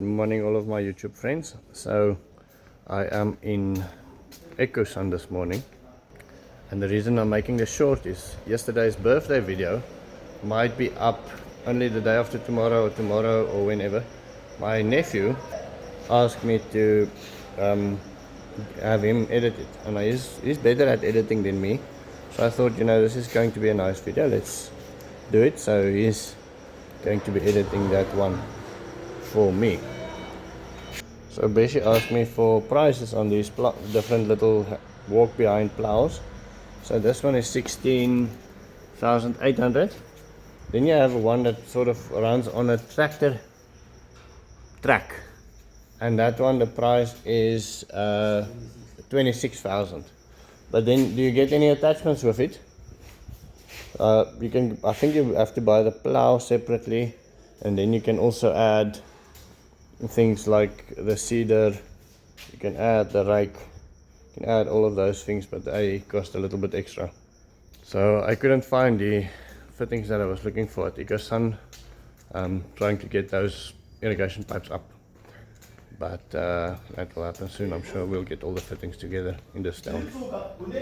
Good morning, all of my YouTube friends. So I am in EcoSun this morning, and the reason I'm making this short is yesterday's birthday video might be up only the day after tomorrow or whenever. My nephew asked me to have him edit it, and he's better at editing than me, so I thought, this is going to be a nice video, let's do it. So he's going to be editing that one for me. So Beshi asked me for prices on these different little walk behind plows. So this one is 16,800. Then you have one that sort of runs on a tractor track, and that one the price is 26,000. But then do you get any attachments with it? I think you have to buy the plow separately, and then you can also add things like the seeder, you can add the rake, you can add all of those things, but they cost a little bit extra. So I couldn't find the fittings that I was looking for at EcoSun. I'm trying to get those irrigation pipes up, but that will happen soon. I'm sure we'll get all the fittings together in this town.